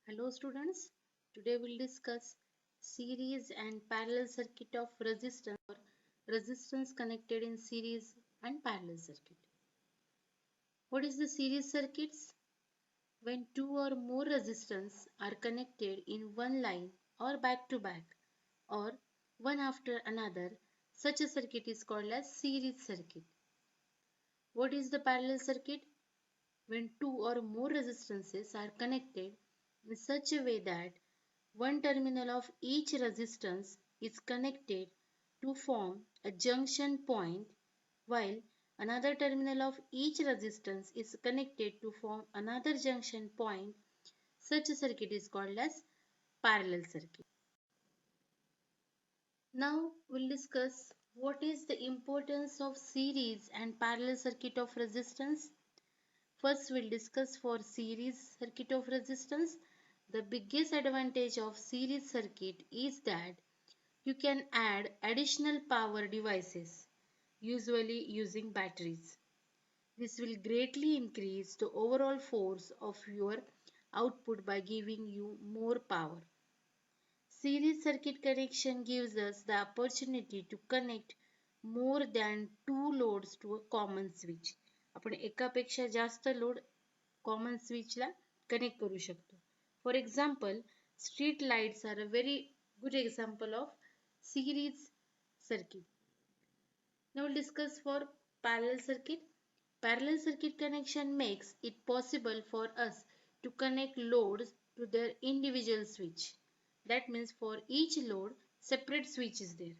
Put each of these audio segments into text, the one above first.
Hello students, today we'll discuss series and parallel circuit of resistance or resistance connected in series and parallel circuit. What is the series circuits? When two or more resistors are connected in one line or back to back or one after another, such a circuit is called as series circuit. What is the parallel circuit? When two or more resistances are connected in such a way that one terminal of each resistance is connected to form a junction point, while another terminal of each resistance is connected to form another junction point. Such a circuit is called as parallel circuit. Now we'll discuss what is the importance of series and parallel circuit of resistance. First, we'll discuss for series circuit of resistance. The biggest advantage of series circuit is that you can add additional power devices, usually using batteries. This will greatly increase the overall force of your output by giving you more power. Series circuit connection gives us the opportunity to connect more than two loads to a common switch. आपण एकापेक्षा जास्त load common स्विचला connect करू शकतो. For example, street lights are a very good example of series circuit. Now we'll discuss for parallel circuit. Parallel circuit connection makes it possible for us to connect loads to their individual switch. That means for each load, separate switch is there.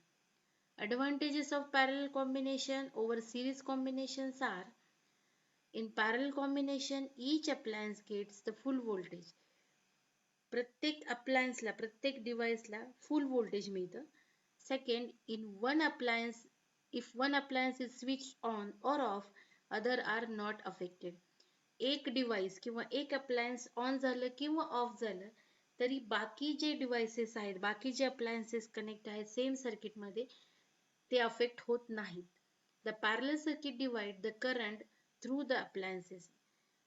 Advantages of parallel combination over series combinations are: in parallel combination, each appliance gets the full voltage. प्रत्येक अप्लायन्सला प्रत्येक डिव्हाइसला full voltage मिळतं. Second, in one appliance if one appliance is switch on और off, other are not affected. एक device किंवा एक appliance on झालं किंवा ऑफ झालं तरी बाकी जे डिव्हाइसेस आहेत, बाकी जे अप्लायन्सेस कनेक्ट आहेत सेम सर्किटमध्ये, ते अफेक्ट होत नाहीत. The parallel circuit divide the current through the appliances.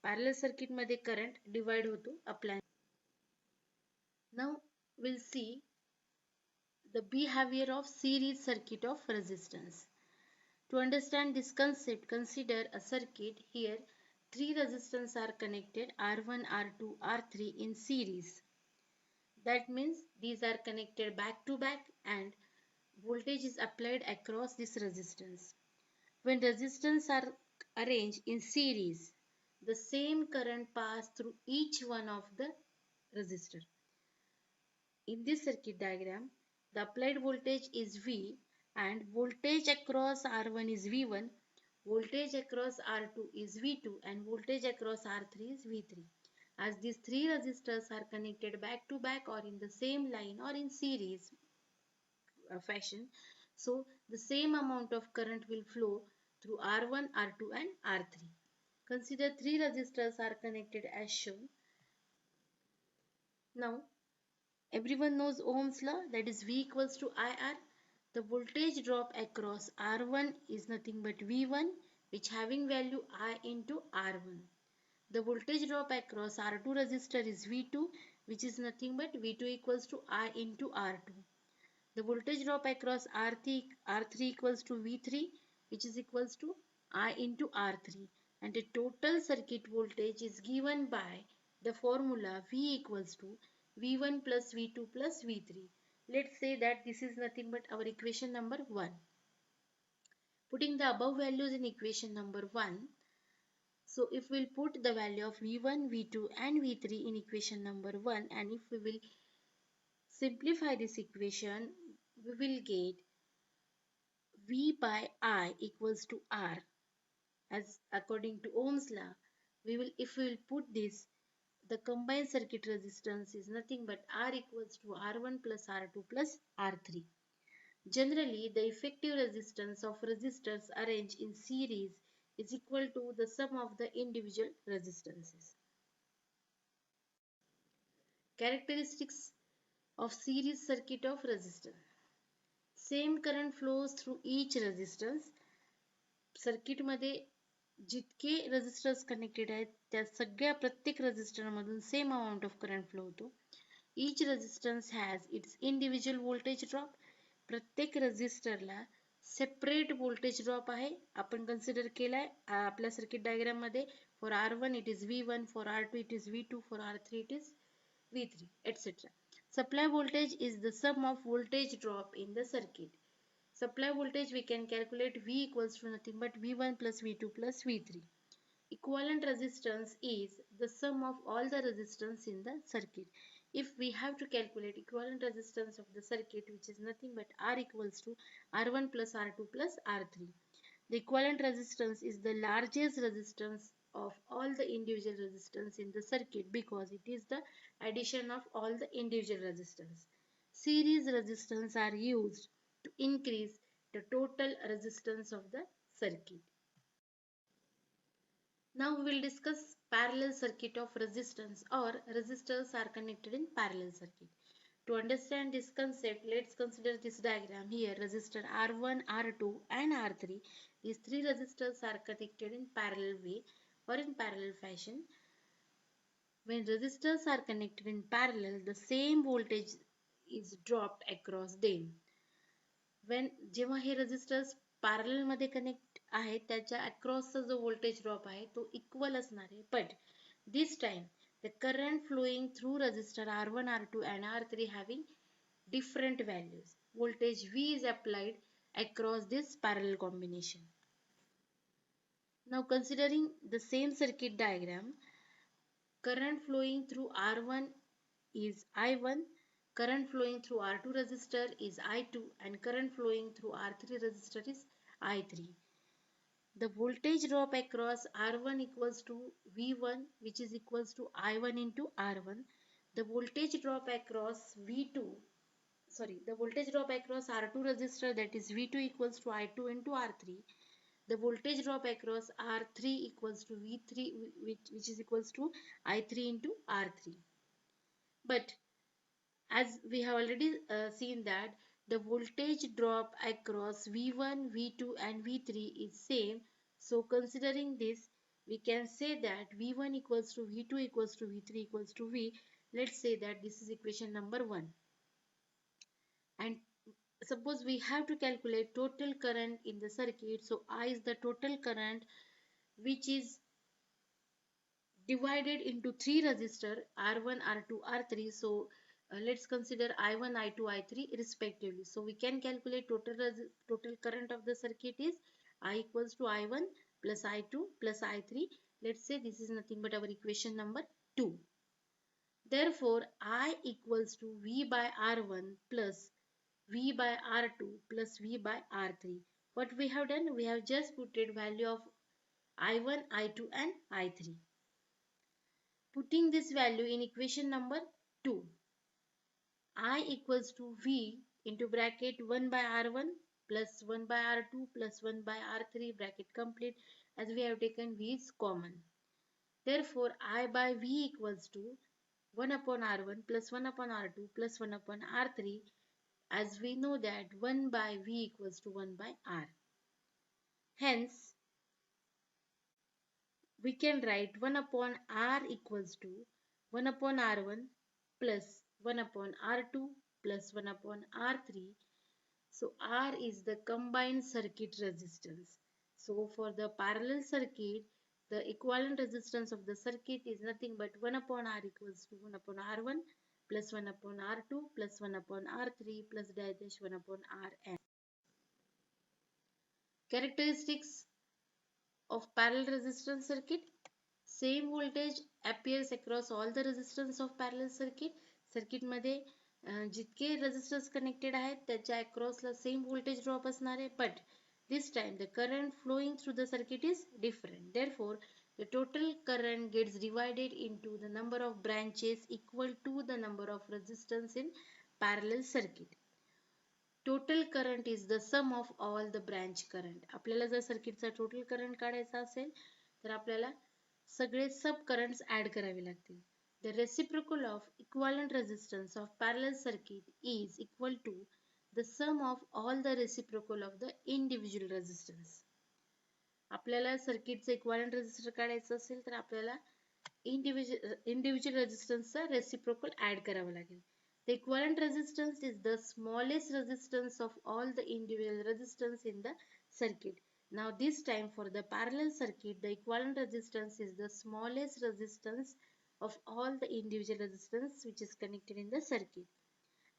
Parallel सर्किटमध्ये करंट डिवाइड होतो appliance. Now we'll see the behavior of series circuit of resistance. To understand this concept, consider a circuit. Here three resistors are connected, R1, R2, R3 in series. That means these are connected back to back and voltage is applied across this resistance. When resistors are arranged in series, the same current passes through each one of the resistor. In this circuit diagram, the applied voltage is V and voltage across R1 is V1, voltage across R2 is V2 and voltage across R3 is V3. As these three resistors are connected back to back or in the same line or in series fashion, so the same amount of current will flow through R1, R2 and R3. Consider three resistors are connected as shown. Now everyone knows Ohm's law, that is V equals to IR. The voltage drop across R1 is nothing but V1, which having value I into R1. The voltage drop across R2 resistor is V2, which is nothing but V2 equals to I into R2. The voltage drop across R3 equals to V3, which is equals to I into R3. And the total circuit voltage is given by the formula V equals to V1 plus V2 plus V3. Let's say that this is nothing but our equation number 1. Putting the above values in equation number 1. So if we'll put the value of V1, V2 and V3 in equation number 1, and if we will simplify this equation, we will get V by I equals to R. As according to Ohm's law, if we will put this, the combined circuit resistance is nothing but R equals to R1 plus R2 plus R3. Generally, the effective resistance of resistors arranged in series is equal to the sum of the individual resistances. Characteristics of series circuit of resistance. Same current flows through each resistance. Circuit मध्ये जितके resistors connected आहेत त्या सगळ्या प्रत्येक resistor मधून same amount of current flow होतो. Each resistance has its individual voltage drop. प्रत्येक रेझिस्टरला separate voltage drop आहे. आपण कन्सिडर केलाय आपल्या सर्किट डायग्राम मध्ये. For R1 it is V1, for R2 it is V2, for R3 it is V3, etc. Supply voltage is the sum of voltage drop in the circuit. Supply voltage we can calculate V equals to nothing but V1 plus V2 plus V3. Equivalent resistance is the sum of all the resistance in the circuit. If we have to calculate equivalent resistance of the circuit, which is nothing but R equals to R1 plus R2 plus R3. The equivalent resistance is the largest resistance of all the individual resistance in the circuit because it is the addition of all the individual resistance. Series resistance are used to increase the total resistance of the circuit. Now we will discuss parallel circuit of resistance, or resistors are connected in parallel circuit. To understand this concept, let's consider this diagram. Here resistor R1, R2 and R3. These three resistors are connected in parallel way or in parallel fashion. When resistors are connected in parallel, the same voltage is dropped across them. जेव्हा हे resistors parallel मध्ये connect आहेत त्याच्या अक्रॉसचा जो voltage drop आहे तो equal असणार आहे. But this time the current flowing through resistor R1, R2 and R3 having different values. Voltage V is applied across this parallel combination. Now considering the same circuit diagram, current flowing through R1 is I1, current flowing through R2 resistor is I2, and current flowing through R3 resistor is I3. The voltage drop across R1 equals to V1, which is equals to I1 into R1. The voltage drop across the voltage drop across R2 resistor, that is V2, equals to I2 into R3. The voltage drop across R3 equals to V3, which is equals to I3 into R3. But as we have already seen that the voltage drop across V1, V2 and V3 is same. So considering this, we can say that V1 equals to V2 equals to V3 equals to V. Let's say that this is equation number 1. And suppose we have to calculate total current in the circuit. So I is the total current which is divided into three resistor R1, R2, R3. So let's consider I1, I2, I3 respectively. So we can calculate total current of the circuit is I equals to I1 plus I2 plus I3. Let's say this is nothing but our equation number 2. Therefore I equals to V by R1 plus V by R2 plus V by R3. What we have done? We have just put value of I1, I2 and I3. Putting this value in equation number 2, I equals to V into bracket 1 by R1 plus 1 by R2 plus 1 by R3 bracket complete, as we have taken V is common. Therefore, I by V equals to 1 upon R1 plus 1 upon R2 plus 1 upon R3, as we know that 1 by V equals to 1 by R. Hence, we can write 1 upon R equals to 1 upon R1 plus 1 upon R2 plus 1 upon R3. So R is the combined circuit resistance. So for the parallel circuit, the equivalent resistance of the circuit is nothing but 1 upon R equals to 1 upon R1 plus 1 upon R2 plus 1 upon R3 plus dash 1 upon Rn. Characteristics of parallel resistance circuit. Same voltage appears across all the resistance of parallel circuit. Circuit मध्ये जितके resistors connected आहेत त्याच्या across ला same voltage drop असणार आहे, but this time the current flowing through the circuit is different. Therefore, the total current gets divided into the number of branches equal to the number of resistance in parallel circuit. Total current is the sum of all the branch current. आपल्याला जर सर्किटचा total current काढायचा असेल तर आपल्याला सगळे सब currents add करावे लागतील. The reciprocal of equivalent resistance of parallel circuit is equal to the sum of all the reciprocal of the individual resistance. आपल्याला सर्किटचं इक्विव्हॅलेंट रेझिस्टर काढायचं असेल तर आपल्याला individual रेझिस्टन्सचा रेसिप्रोकल ऍड करावा लागेल. The equivalent resistance is the smallest resistance of all the individual resistance in the circuit. Now this time for the parallel circuit, the equivalent resistance is the smallest resistance of all the individual resistance which is connected in the circuit.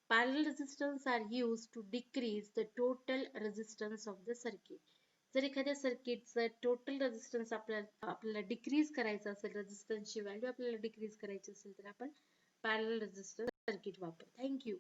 Parallel resistance are used to decrease the total resistance of the circuit. जर एखाद्या सर्किटचा total resistance आपल्याला decrease करायचा असेल, रेझिस्टन्सची value आपल्याला decrease करायची असेल तर आपण पॅरलल रेझिस्टन्स सर्किट वापरतो. थँक्यू.